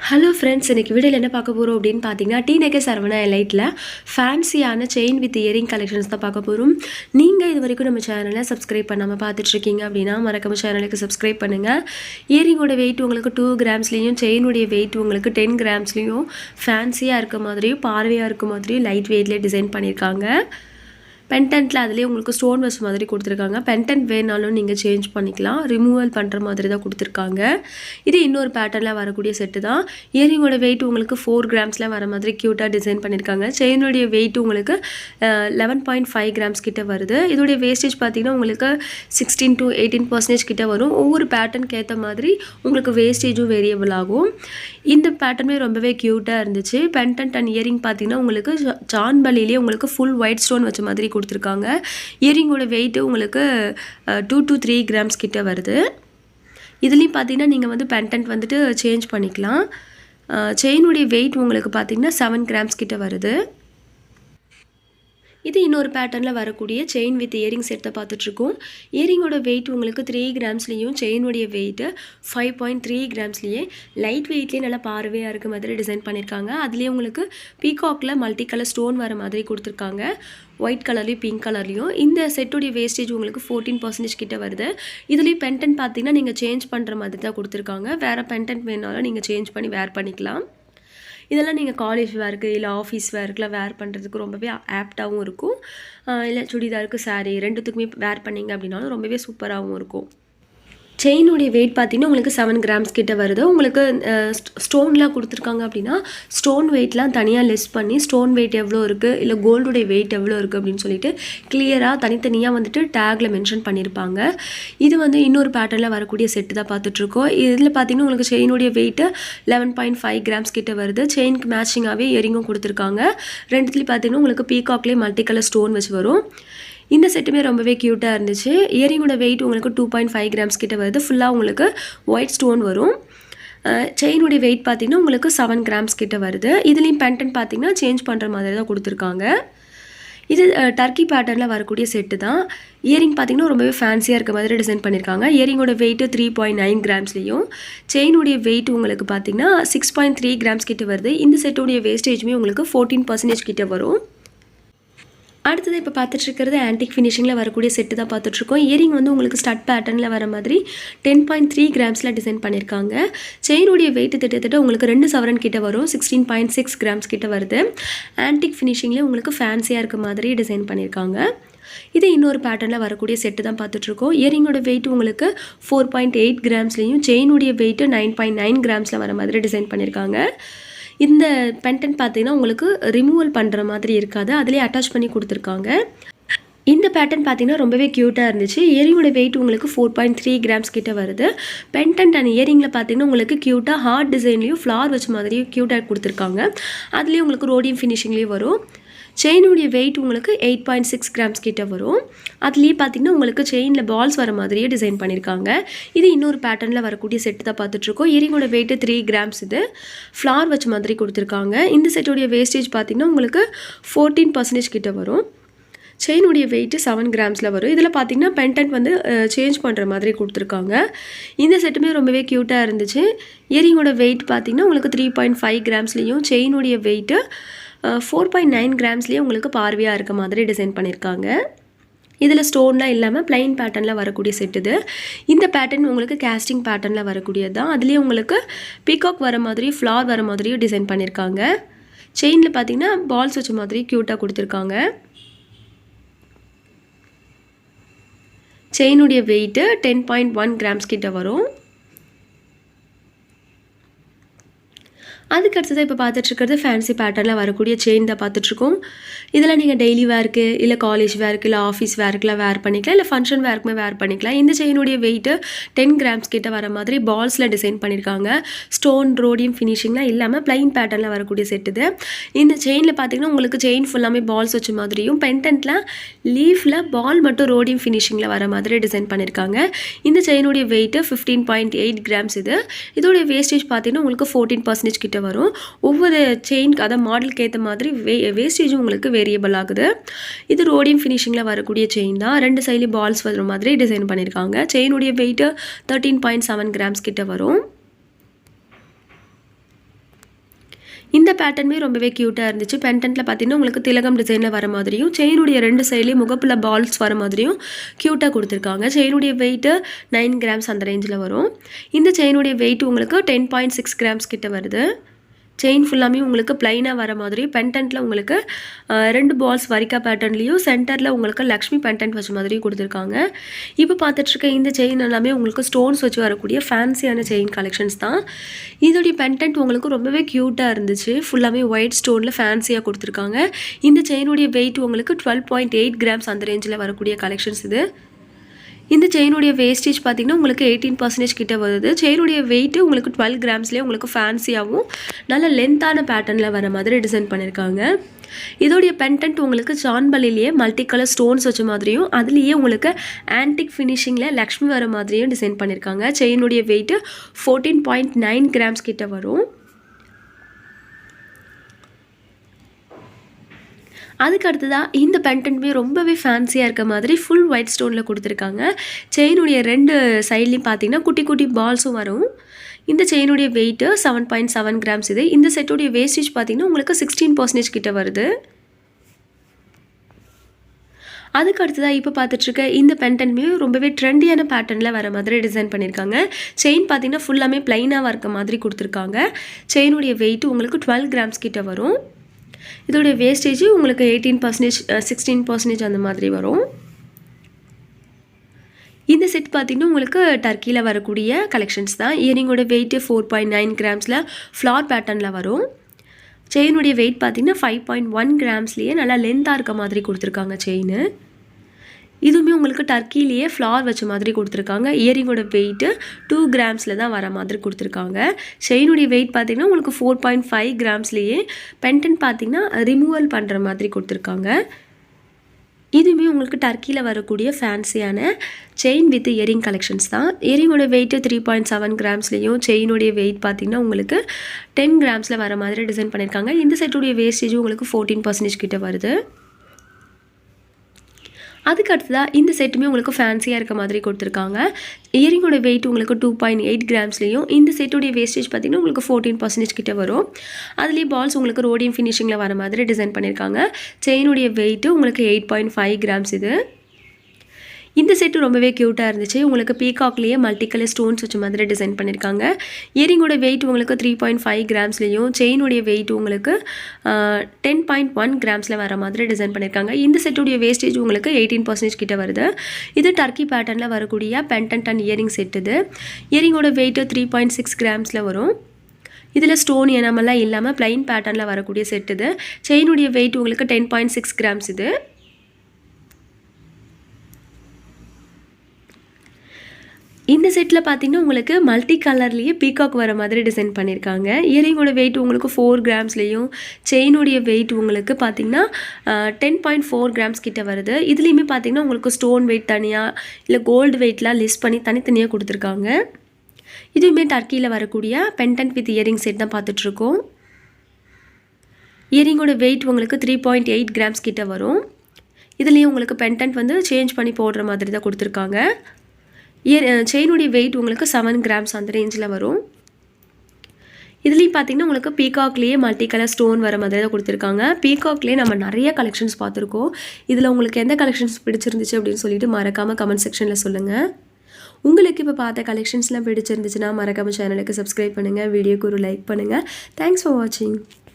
Hello friends, இன்றைக்கி வீடியோவில் என்ன பார்க்க போகிறோம் அப்படின்னு பார்த்தீங்கன்னா, டி.நகர் சரவணா எலைட்டில் ஃபேன்சியான செயின் வித் இயரிங் கலெக்ஷன்ஸ் தான் பார்க்க போகிறோம். நீங்கள் இது வரைக்கும் நம்ம சேனலை சப்ஸ்கிரைப் பண்ணாமல் பார்த்துட்ருக்கீங்க அப்படின்னா மறக்காம சேனலுக்கு சப்ஸ்கிரைப் பண்ணுங்கள். இயரிங்கோட வெயிட் உங்களுக்கு 2 கிராம்ஸ்லேயும் செயினுடைய வெயிட் உங்களுக்கு 10 கிராம்ஸ்லேயும் ஃபேன்சியாக இருக்க மாதிரியும் பார்வையாக இருக்க மாதிரியும் லைட் வெயிட்லேயே டிசைன் பண்ணியிருக்காங்க. பென்டென்ட்டில் அதுலேயே உங்களுக்கு ஸ்டோன் வச்ச மாதிரி கொடுத்துருக்காங்க. பென்டென்ட் வேணாலும் நீங்கள் சேஞ்ச் பண்ணிக்கலாம். ரிமூவல் பண்ணுற மாதிரி தான் கொடுத்துருக்காங்க. இது இன்னொரு பேட்டர்னில் வரக்கூடிய செட்டு தான். இயரிங்கோட வெயிட் உங்களுக்கு 4 கிராம்ஸில் வர மாதிரி க்யூட்டாக டிசைன் பண்ணியிருக்காங்க. செயினுடைய வெயிட் உங்களுக்கு 11.5 கிராம்ஸ் கிட்ட வருது. இதோடைய வேஸ்டேஜ் பார்த்திங்கன்னா உங்களுக்கு 16 to 18% கிட்ட வரும். ஒவ்வொரு பேட்டர்னுக்கு ஏற்ற மாதிரி உங்களுக்கு வேஸ்டேஜும் வேரியபிள் ஆகும். இந்த பேட்டர்னுமே ரொம்பவே க்யூட்டாக இருந்துச்சு. பென்டென்ட் அண்ட் இயரிங் பார்த்திங்கன்னா உங்களுக்கு சான்பலிலே உங்களுக்கு ஃபுல் ஒயிட் ஸ்டோன் வச்ச மாதிரி கொடுத்துருக்காங்க. இயரிங்கோட வெயிட்டு உங்களுக்கு 2 to 3 கிராம்ஸ் கிட்ட வருது. இதுலேயும் பார்த்தீங்கன்னா நீங்கள் வந்து பென்டென்ட் வந்துட்டு சேஞ்ச் பண்ணிக்கலாம். செயினுடைய வெயிட் உங்களுக்கு பார்த்தீங்கன்னா 7 கிராம்ஸ் கிட்ட வருது. இது இன்னொரு பேட்டர்னில் வரக்கூடிய செயின் வித் இயரிங் செட்டை பார்த்துட்ருக்கோம். இயரிங்கோட வெயிட் உங்களுக்கு 3 கிராம்ஸ்லேயும் செயினுடைய வெயிட்டு 5.3 கிராம்ஸ்லேயே லைட் வெயிட்லேயே நல்லா பார்வையாக இருக்க மாதிரி டிசைன் பண்ணியிருக்காங்க. அதுலேயே உங்களுக்கு பீகாக்கில் மல்டி கலர் ஸ்டோன் வர மாதிரி கொடுத்துருக்காங்க. ஒயிட் கலர்லேயும் பிங்க் கலர்லேயும். இந்த செட்டுடைய வேஸ்டேஜ் உங்களுக்கு 14% கிட்ட வருது. இதுலேயும் பென்டென்ட் பார்த்தீங்கன்னா நீங்கள் சேஞ்ச் பண்ணுற மாதிரி தான் கொடுத்துருக்காங்க. வேறு பென்டென்ட் வேணாலும் நீங்கள் சேஞ்ச் பண்ணி வேர் பண்ணிக்கலாம். இதெல்லாம் நீங்கள் காலேஜ் வேருக்கு இல்லை ஆஃபீஸ் வேர்க்கெலாம் வேர் பண்ணுறதுக்கு ரொம்பவே ஆப்டாகவும் இருக்கும். இல்லை சுடிதாருக்கு சாரீ ரெண்டுத்துக்குமே வேர் பண்ணிங்க அப்படின்னாலும் ரொம்பவே சூப்பராகவும் இருக்கும். செயினுடைய வெயிட் பார்த்திங்கன்னா உங்களுக்கு 7 கிராம்ஸ் கிட்ட வருது. உங்களுக்கு ஸ்டோன்லாம் கொடுத்துருக்காங்க அப்படின்னா ஸ்டோன் வெயிட்லாம் தனியாக லெஸ் பண்ணி ஸ்டோன் வெயிட் எவ்வளோ இருக்குது இல்லை கோல்டுடைய வெயிட் எவ்வளோ இருக்குது அப்படின்னு சொல்லிட்டு கிளியராக தனித்தனியாக வந்துட்டு டேக்கில் மென்ஷன் பண்ணியிருப்பாங்க. இது வந்து இன்னொரு பேட்டர்னில் வரக்கூடிய செட்டு தான் பார்த்துட்ருக்கோம். இதில் பார்த்திங்கன்னா உங்களுக்கு செயினுடைய வெயிட்டு 11.5 கிராம்ஸ் கிட்ட வருது. செயினுக்கு மேட்சிங்காகவே இயரிங்கும் கொடுத்துருக்காங்க. ரெண்டுத்துலேயும் பார்த்திங்கன்னா உங்களுக்கு பீகாக்லேயே மல்டி கலர் ஸ்டோன் வச்சு வரும். இந்த செட்டுமே ரொம்பவே க்யூட்டாக இருந்துச்சு. இயரிங்கோட வெயிட் உங்களுக்கு 2.5 கிராம்ஸ் கிட்ட வருது. ஃபுல்லாக உங்களுக்கு ஒயிட் ஸ்டோன் வரும். செயினுடைய வெயிட் பார்த்திங்கன்னா உங்களுக்கு 7 கிராம்ஸ் கிட்ட வருது. இதுலேயும் பென்டென்ட் பார்த்திங்கன்னா சேஞ்ச் பண்ணுற மாதிரி தான் கொடுத்துருக்காங்க. இது டர்க்கி பேட்டர்னில் வரக்கூடிய செட்டு தான். இயரிங் பார்த்திங்கன்னா ரொம்பவே ஃபேன்சியாக இருக்க மாதிரி டிசைன் பண்ணியிருக்காங்க. இயரிங்கோட வெயிட்டு 3.9 கிராம்ஸ்லேயும் செயினுடைய வெயிட் உங்களுக்கு பார்த்திங்கன்னா 6.3 கிராம்ஸ் கிட்ட வருது. இந்த செட்டுடைய வேஸ்டேஜுமே உங்களுக்கு 14% கிட்ட வரும். அடுத்தது இப்போ பார்த்துட்ருக்கிறது ஆன்டிக் ஃபினிஷிங்கில் வரக்கூடிய செட்டு தான் பார்த்துட்ருக்கோம். இயரிங் வந்து உங்களுக்கு ஸ்டட் பேட்டர்னில் வர மாதிரி 10.3 கிராம்ஸில் டிசைன் பண்ணியிருக்காங்க. செயினுடைய வெயிட் திட்டத்தட்ட உங்களுக்கு 2 சவரன் கிட்ட வரும். 16.6 கிராம்ஸ் கிட்ட வருது. ஆன்டிக் ஃபினிஷிங்கில் உங்களுக்கு ஃபேன்சியாக இருக்க மாதிரி டிசைன் பண்ணியிருக்காங்க. இது இன்னொரு பேட்டர்னில் வரக்கூடிய செட்டு தான் பார்த்துட்ருக்கோம். இயரிங்கோட வெயிட் உங்களுக்கு 4.8 கிராம்ஸ்லேயும் செயினுடைய வெயிட்டு 9.9 கிராம்ஸில் வர மாதிரி டிசைன் பண்ணியிருக்காங்க. இந்த பென்டென்ட் பார்த்தீங்கன்னா உங்களுக்கு ரிமூவல் பண்ணுற மாதிரி இருக்காது, அதிலே அட்டாச் பண்ணி கொடுத்துருக்காங்க. இந்த பேட்டர்ன் பார்த்தீங்கன்னா ரொம்பவே க்யூட்டாக இருந்துச்சு. இயரிங்கோட வெயிட் உங்களுக்கு 4.3 கிராம்ஸ் கிட்ட வருது. பென்டென்ட் அண்ட் இயரிங்கில் பார்த்தீங்கன்னா உங்களுக்கு க்யூட்டாக ஹார்ட் டிசைன்லேயும் ஃப்ளார் வச்ச மாதிரியும் க்யூட்டாக கொடுத்துருக்காங்க. அதுலேயும் உங்களுக்கு ரோடியம் ஃபினிஷிங்லேயும் வரும். செயினுடைய வெயிட் உங்களுக்கு 8.6 கிராம்ஸ் கிட்ட வரும். அதுலேயே பார்த்திங்கன்னா உங்களுக்கு செயினில் பால்ஸ் வர மாதிரியே டிசைன் பண்ணியிருக்காங்க. இது இன்னொரு பேட்டர்னில் வரக்கூடிய செட்டு தான் பார்த்துட்ருக்கோம். இயரிங்கோட வெயிட்டு 3 கிராம்ஸ். இது ஃப்ளார் வச்ச மாதிரி கொடுத்துருக்காங்க. இந்த செட்டுடைய வேஸ்டேஜ் பார்த்திங்கன்னா உங்களுக்கு 14% கிட்ட வரும். செயினுடைய வெயிட்டு 7 கிராம்ஸில் வரும். இதில் பார்த்திங்கன்னா பென்டென்ட் வந்து சேஞ்ச் பண்ணுற மாதிரி கொடுத்துருக்காங்க. இந்த செட்டுமே ரொம்பவே க்யூட்டாக இருந்துச்சு. இயரிங்கோட வெயிட் பார்த்திங்கன்னா உங்களுக்கு 3.5 கிராம்ஸ்லேயும் செயினுடைய வெயிட்டு 4.9 கிராம்ஸ்லேயே உங்களுக்கு பார்வையாக இருக்க மாதிரி டிசைன் பண்ணியிருக்காங்க. இதில் ஸ்டோன்லாம் இல்லாமல் பிளைன் பேட்டர்னில் வரக்கூடிய செட் இது. இந்த பேட்டர்ன் உங்களுக்கு கேஸ்டிங் பேட்டர்னில் வரக்கூடியது தான். அதுலேயே உங்களுக்கு பீகாக் வர மாதிரி ஃப்ளார் வர மாதிரியும் டிசைன் பண்ணியிருக்காங்க. செயினில் பார்த்திங்கன்னா பால்ஸ் வச்ச மாதிரி க்யூட்டாக கொடுத்துருக்காங்க. செயினுடைய வெயிட்டு 10.1 கிராம்ஸ் கிட்ட வரும். அதுக்கு அடுத்தது இப்போ பார்த்துட்ருக்கிறது ஃபேன்சி பேட்டர்னில் வரக்கூடிய செயின் தான் பார்த்துட்ருக்கோம். இதில் நீங்கள் டெய்லி வேர்க்கு இல்லை காலேஜ் வேர்க்கு இல்லை ஆஃபீஸ் வேர்க்கெலாம் வேர் பண்ணிக்கலாம், இல்லை ஃபங்க்ஷன் வேர்க்குமே வேர் பண்ணிக்கலாம். இந்த செயினுடைய வெயிட்டு 10 கிராம்ஸ் கிட்ட வர மாதிரி பால்ஸில் டிசைன் பண்ணியிருக்காங்க. ஸ்டோன் ரோடியம் ஃபினிஷிங்லாம் இல்லாமல் பிளைன் பேட்டர்னில் வரக்கூடிய செட் இது. இந்த செயினில் பார்த்திங்கன்னா உங்களுக்கு செயின் ஃபுல்லாமே பால்ஸ் வச்ச மாதிரியும் பென்டென்ட்டில் லீஃபில் பால் மட்டும் ரோடியம் ஃபினிஷிங்கில் வர மாதிரி டிசைன் பண்ணியிருக்காங்க. இந்த செயினுடைய வெயிட்டு 15.8 கிராம்ஸ். இது இதோடைய வேஸ்டேஜ் பார்த்திங்கன்னா உங்களுக்கு 14% கிட்ட வரும். ஒவ்வொரு செயின்க்கு அதாவது மாடலுக்கு ஏற்ற மாதிரி வேஸ்டேஜும் உங்களுக்கு வேரியபிள் ஆகுது. இது ரோடியம் ஃபினிஷிங்கில் வரக்கூடிய செயின் தான். 2 சைட்லேயும் பால்ஸ் வர மாதிரி டிசைன் பண்ணியிருக்காங்க. செயினுடைய வெயிட்டு 13.7 கிராம்ஸ் கிட்ட வரும். இந்த பேட்டர்னுமே ரொம்பவே க்யூட்டாக இருந்துச்சு. பெண்டன்ட்டில் பார்த்தீங்கன்னா உங்களுக்கு திலகம் டிசைனில் வர மாதிரியும் செயினுடைய 2 சைட்லேயும் முகப்பில் பால்ஸ் வர மாதிரியும் க்யூட்டாக கொடுத்துருக்காங்க. செயினுடைய வெயிட்டு 9 கிராம்ஸ் அந்த ரேஞ்சில் வரும். இந்த செயினுடைய வெயிட் உங்களுக்கு 10.6 கிராம்ஸ் கிட்ட வருது. செயின் ஃபுல்லாமே உங்களுக்கு ப்ளைனாக வர மாதிரி பெண்டன்ட்டில் உங்களுக்கு 2 பால்ஸ் வரிக்கா பேட்டர்ன்லேயும் சென்டரில் உங்களுக்கு லக்ஷ்மி பெண்டன்ட் வச்ச மாதிரி கொடுத்துருக்காங்க. இப்போ பார்த்துட்ருக்க இந்த செயின் எல்லாமே உங்களுக்கு ஸ்டோன்ஸ் வச்சு வரக்கூடிய ஃபேன்சியான செயின் கலெக்ஷன்ஸ் தான். இதோடைய பெண்டன்ட் உங்களுக்கு ரொம்பவே க்யூட்டாக இருந்துச்சு. ஃபுல்லாமே ஒயிட் ஸ்டோனில் ஃபேன்சியாக கொடுத்துருக்காங்க. இந்த செயினுடைய வெயிட் உங்களுக்கு 12.8 கிராம்ஸ் அந்த ரேஞ்சில் வரக்கூடிய கலெக்ஷன்ஸ் இது. இந்த செயினுடைய வேஸ்டேஜ் பார்த்திங்கன்னா உங்களுக்கு 18% கிட்ட வருது. செயினுடைய வெயிட்டு உங்களுக்கு 12 கிராம்ஸ்லேயே உங்களுக்கு ஃபேன்சியாகவும் நல்ல லென்த்தான பேட்டர்னில் வர மாதிரி டிசைன் பண்ணியிருக்காங்க. இதோடைய பெண்டன்ட் உங்களுக்கு சான்பலிலேயே மல்டி கலர் ஸ்டோன்ஸ் வச்ச மாதிரியும் அதுலேயே உங்களுக்கு ஆன்டிக் ஃபினிஷிங்கில் லக்ஷ்மி வர மாதிரியும் டிசைன் பண்ணியிருக்காங்க. செயினுடைய வெயிட்டு 14.9 கிராம்ஸ் கிட்ட வரும். அதுக்கு அடுத்ததாக இந்த பெண்டன்ட்மே ரொம்பவே ஃபேன்சியாக இருக்க மாதிரி ஃபுல் ஒயிட் ஸ்டோனில் கொடுத்துருக்காங்க. செயினுடைய 2 சைட்லேயும் பார்த்தீங்கன்னா குட்டி குட்டி பால்ஸும் வரும். இந்த செயினுடைய வெயிட்டு 7.7 கிராம்ஸ் இது. இந்த செட்டுடைய வேஸ்டேஜ் பார்த்தீங்கன்னா உங்களுக்கு 16% கிட்ட வருது. அதுக்கு அடுத்ததாக இப்போ பார்த்துட்ருக்க இந்த பெண்டன்ட்மே ரொம்பவே ட்ரெண்டியான பேட்டர்னில் வர மாதிரி டிசைன் பண்ணியிருக்காங்க. செயின் பார்த்தீங்கன்னா ஃபுல்லாமே ப்ளைனாக இருக்க மாதிரி கொடுத்துருக்காங்க. செயினுடைய வெயிட் உங்களுக்கு 12 கிராம்ஸ் கிட்ட வரும். இதோடைய வேஸ்டேஜ் உங்களுக்கு 18%, 16% அந்த மாதிரி வரும். இந்த செட் பார்த்திங்கன்னா உங்களுக்கு டர்க்கியில் வரக்கூடிய கலெக்ஷன்ஸ் தான். இயரிங்கோட வெயிட்டு 4.9 கிராம்ஸில் ஃப்ளார் பேட்டர்னில் வரும். செயினுடைய வெயிட் பார்த்திங்கன்னா 5.1 கிராம்ஸ்லேயே நல்லா லென்த்தாக இருக்க மாதிரி கொடுத்துருக்காங்க செயின். இதுவுமே உங்களுக்கு டர்க்கிலேயே ஃப்ளார் வச்ச மாதிரி கொடுத்துருக்காங்க. இயரிங்கோட வெயிட்டு 2 கிராம்ஸில் தான் வர மாதிரி கொடுத்துருக்காங்க. செயினுடைய வெயிட் பார்த்திங்கன்னா உங்களுக்கு 4.5 கிராம்ஸ்லேயே பெண்டன்ட் பார்த்திங்கன்னா ரிமூவல் பண்ணுற மாதிரி கொடுத்துருக்காங்க. இதுவுமே உங்களுக்கு டர்க்கியில் வரக்கூடிய ஃபேன்சியான செயின் வித் இயரிங் கலெக்ஷன்ஸ் தான். இயரிங்கோட வெயிட்டு 3.7 கிராம்ஸ்லேயும் செயினுடைய வெயிட் பார்த்திங்கன்னா உங்களுக்கு 10 கிராம்ஸில் வர மாதிரி டிசைன் பண்ணியிருக்காங்க. இந்த செட்டுடைய வேஸ்டேஜும் உங்களுக்கு 14% கிட்ட வருது. அதுக்கு அடுத்ததாக இந்த செட்டுமே உங்களுக்கு ஃபேன்சியாக இருக்க மாதிரி கொடுத்துருக்காங்க. இயரிங்கோட வெயிட் உங்களுக்கு 2.8 கிராம்ஸ்லேயும் இந்த செட்டுடைய வேஸ்டேஜ் பார்த்திங்கன்னா உங்களுக்கு 14% கிட்ட வரும். அதுலேயே பால்ஸ் உங்களுக்கு ரோடியம் ஃபினிஷிங்கில் வர மாதிரி டிசைன் பண்ணியிருக்காங்க. செயினுடைய வெயிட்டு உங்களுக்கு 8.5 கிராம்ஸ் இது. இந்த செட்டு ரொம்பவே க்யூட்டாக இருந்துச்சு. உங்களுக்கு பீகாக்லேயே மல்டி கலர் ஸ்டோன்ஸ் வச்ச மாதிரி டிசைன் பண்ணியிருக்காங்க. இயரிங்கோட வெயிட் உங்களுக்கு 3.5 கிராம்ஸ்லேயும் செயினுடைய வெயிட் உங்களுக்கு 10.1 கிராம்ஸில் வர மாதிரி டிசைன் பண்ணியிருக்காங்க. இந்த செட்டுடைய வேஸ்டேஜ் உங்களுக்கு 18% கிட்ட வருது. இது டர்க்கி பேட்டர்னில் வரக்கூடிய பெண்டன்ட் அண்ட் இயரிங் செட் இது. இயரிங்கோட வெயிட்டு 3.6 கிராம்ஸில் வரும். இதில் ஸ்டோன் எனாமெல்லாம் இல்லாமல் ப்ளைன் பேட்டர்னில் வரக்கூடிய செட் இது. செயினுடைய வெயிட் உங்களுக்கு 10.6 கிராம்ஸ் இது. இந்த செட்டில் பார்த்திங்கன்னா உங்களுக்கு மல்டி கலர்லேயே பீகாக் வர மாதிரி டிசைன் பண்ணியிருக்காங்க. இயரிங்கோட வெயிட் உங்களுக்கு 4 கிராம்ஸ்லேயும் செயினுடைய வெயிட் உங்களுக்கு பார்த்திங்கன்னா 10.4 கிராம்ஸ் கிட்ட வருது. இதுலேயுமே பார்த்திங்கன்னா உங்களுக்கு ஸ்டோன் வெயிட் தனியாக இல்லை கோல்டு வெயிட்லாம் லிஸ்ட் பண்ணி தனித்தனியாக கொடுத்துருக்காங்க. இதுவுமே டர்க்கியில் வரக்கூடிய பெண்டன்ட் வித் இயரிங் செட் தான் பார்த்துட்ருக்கோம். இயரிங்கோட வெயிட் உங்களுக்கு 3.8 கிராம்ஸ் கிட்ட வரும். இதுலேயும் உங்களுக்கு பெண்டன்ட் வந்து சேஞ்ச் பண்ணி போடுற மாதிரி தான் கொடுத்துருக்காங்க. செயினுடைய வெயிட் உங்களுக்கு 7 கிராம்ஸ் அந்த ரேஞ்சில் வரும். இதுலேயும் பார்த்தீங்கன்னா உங்களுக்கு பீகாக்லேயே மல்டி கலர் ஸ்டோன் வர மாதிரி தான் கொடுத்துருக்காங்க. பீகாக்லேயே நம்ம நிறைய கலெக்ஷன்ஸ் பார்த்துருக்கோம். இதில் உங்களுக்கு எந்த கலெக்ஷன்ஸ் பிடிச்சிருந்துச்சு அப்படின்னு சொல்லிட்டு மறக்காமல் கமெண்ட் செக்ஷனில் சொல்லுங்கள். உங்களுக்கு இப்போ பார்த்த கலெக்ஷன்ஸ்லாம் பிடிச்சிருந்துச்சுன்னா மறக்காமல் சேனலுக்கு சப்ஸ்கிரைப் பண்ணுங்கள், வீடியோக்கு ஒரு லைக் பண்ணுங்கள். தேங்க்ஸ் ஃபார் வாட்சிங்.